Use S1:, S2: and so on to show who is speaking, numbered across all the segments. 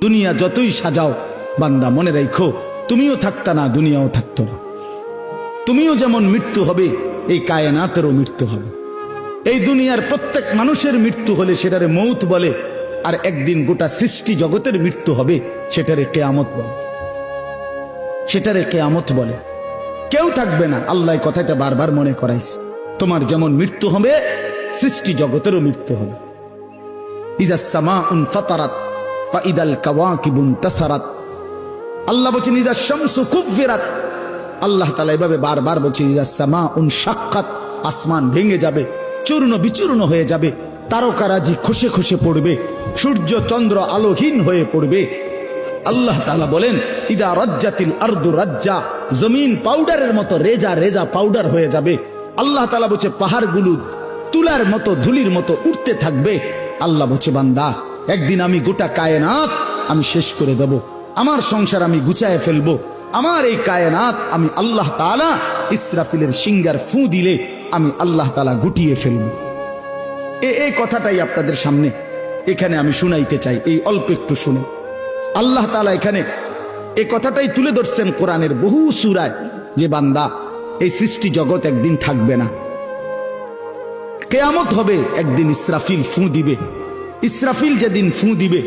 S1: দুনিয়া যতই সাজাও বান্দা মনে রাখো তুমিও থাকতা না, দুনিয়াও থাকতো না। তুমিও যেমন মৃত্যু হবে, এই কায়নাতেরও মৃত্যু হবে। এই দুনিয়ার প্রত্যেক মানুষের মৃত্যু হলে সেটারে মৌত বলে, আর একদিন গোটা সৃষ্টি জগতের মৃত্যু হবে সেটারে কেয়ামত বলে। সেটারে কেয়ামত বলে। কেউ থাকবে না, আল্লাহ কথাটা বারবার মনে করাইছে। তোমার যেমন মৃত্যু হবে, সৃষ্টি জগতেরও মৃত্যু হবে। ইজা সামাউন ফাতারাত ওয়া ইদাল কাওয়াকিবুন তাসারাত। আল্লাহ বলেছেন ইজা শামসু কুফিরাত। আল্লাহ তাআলা এভাবে বারবার বলছে ইজা সামাউন শাক্কাত, আসমান ভেঙে যাবে, চূর্ণ বিচূর্ণ হয়ে যাবে, তারকারাজি খসে খসে পড়বে, সূর্য চন্দ্র আলোহীন হয়ে পড়বে। আল্লাহ তাআলা বলেন ইদা রাজ্জাতিল আরদু রাজ্জা, জমিন পাউডারের মতো রেজা রেজা পাউডার হয়ে যাবে। আল্লাহ তাআলা বলছে পাহাড়গুলো তুলার মতো ধুলির মতো উঠতে থাকবে। আল্লাহ বলছে বান্দা একদিন আমি গোটা কায়নাত আমি শেষ করে দেব, আমার সংসার আমি গুছায় ফেলবো, আমার এই কায়নাত আমি আল্লাহ তাআলা ইসরাফিলের সিঙ্গার ফু দিলে আমি আল্লাহ তাআলা গুটিয়ে ফেলবো। এই কথাটাই আপনাদের সামনে এখানে আমি শুনাইতে চাই, এই অল্প একটু শুনে। আল্লাহ তাআলা এখানে এই কথাটাই তুলে ধরছেন কোরআনের বহু সূরায়, যে বান্দা এই সৃষ্টি জগৎ একদিন থাকবে না, কিয়ামত হবে, একদিন ইসরাফিল ফু দিবে। ইসরাফিল যেদিন ফু দিবে,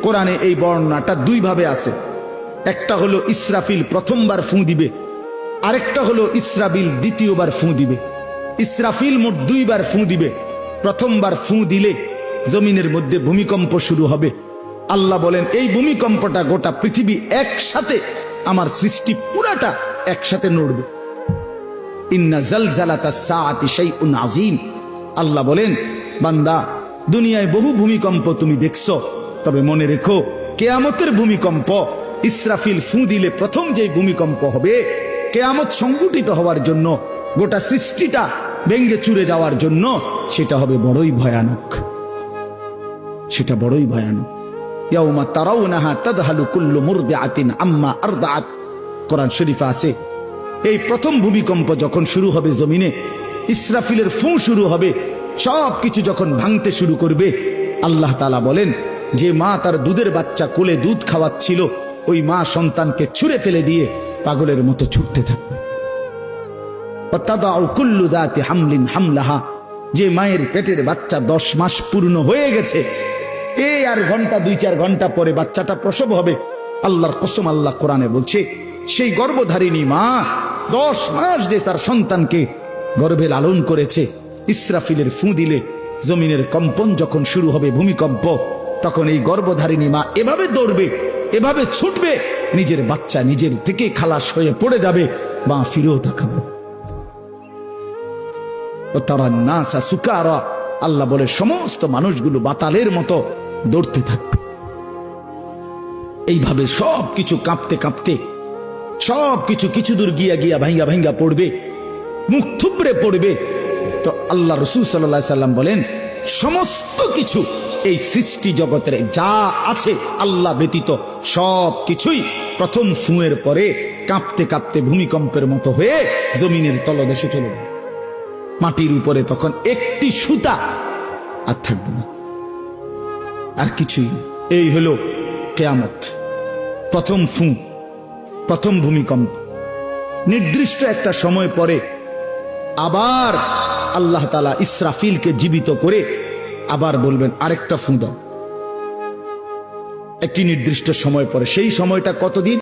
S1: কোরআনে এই বর্ণনাটা দুই ভাবে আছে। একটা হলো ইসরাফিল প্রথমবার ফু দিবে, আরেকটা হলো ইসরাফিল দ্বিতীয়বার ফু দিবে। ইসরাফিল মোট দুইবার ফু দিবে। প্রথমবার ফু দিলে জমিনের মধ্যে ভূমিকম্প শুরু হবে। আল্লাহ বলেন এই ভূমিকম্পটা গোটা পৃথিবী একসাথে, আমার সৃষ্টি পুরাটা একসাথে নড়বে। ইন্না জালজালাতাস সাআতি শাইউন আযীম। আল্লাহ বলেন বান্দা দুনিয়ায় বহু ভূমিকম্প তুমি দেখছো, তবে মনে রেখো কিয়ামতের ভূমিকম্প, ইসরাফিল ফু দিলে প্রথম যে ভূমিকম্প হবে, কিয়ামত সংঘটিত হওয়ার জন্য, গোটা সৃষ্টিটা ভেঙ্গে চুরে যাওয়ার জন্য, সেটা হবে বড়ই ভয়ানক। সেটা বড়ই ভয়ানক। ইয়াউমা তারাউনাহা তাদহালু কুল্লু মুরদিআতিন আম্মা আরদাআত। কোরআন শরীফে আছে এই প্রথম ভূমিকম্প যখন শুরু হবে জমিনে, ইসরাফিলের ফু শুরু হবে, সব কিছু যখন ভাঙতে শুরু করবে, আল্লাহ তাআলা বলেন যে মা তার দুধের বাচ্চা কোলে দুধ খাওয়াচ্ছিল, ওই মা সন্তানকে ছুঁড়ে ফেলে দিয়ে পাগলের মতো ছুটতে থাকবে। ওয়াতাদাউ কুল্লু যাতি হামলিন হামলাহা, যে মায়ের পেটের বাচ্চা 10 মাস পূর্ণ হয়ে গেছে, এই আর ঘন্টা 2-4 ঘন্টা পরে বাচ্চাটা প্রসব হবে। আল্লাহর কসম, আল্লাহ কোরআনে বলছে সেই গর্ভধারিণী মা 10 মাস যে তার সন্তানকে গর্ভে লালন করেছে, ইসরাফিলের ফু দিলে জমিনের কম্পন যখন শুরু হবে, ভূমিকম্প, তখন এই গর্ভধারিণী মা এভাবে দৌড়বে, এভাবে ছুটবে, নিজের বাচ্চা নিজের থেকে খালাস হয়ে পড়ে যাবে, মা ফিরেও তাকাবে। তারা নাসা সুকারা, আল্লাহ বলে সমস্ত মানুষগুলো বাতালের মতো দৌড়তে থাকবে। এইভাবে সব কিছু কাঁপতে কাঁপতে সব কিছু কিছু দূর গিয়া গিয়া ভাঙ্গা ভাঙ্গা পড়বে, মুখ থুবড়ে পড়বে। তো আল্লাহ রাসূল সাল্লাল্লাহু আলাইহি সাল্লাম বলেন সমস্ত কিছু এই সৃষ্টি জগতের যা আছে আল্লাহ ব্যতীত সব কিছুই প্রথম ফুঁয়ের পরে কাঁপতে কাঁপতে ভূমিকম্পের মতো হয়ে জমিনের তলদেশে চলে যাবে। মাটির উপরে তখন একটি সুতা আর থাকবে না, আর কিছুই না। এই হলো কিয়ামত, প্রথম ফু, প্রথম ভূমিকম্প। নির্দিষ্ট একটা সময় পরে আবার আল্লাহ তাআলা ইসরাফিলকে জীবিত করে আবার বলবেন আরেকটা ফু দাও, একটি নির্দিষ্ট সময় পরে। সেই সময়টা কতদিন?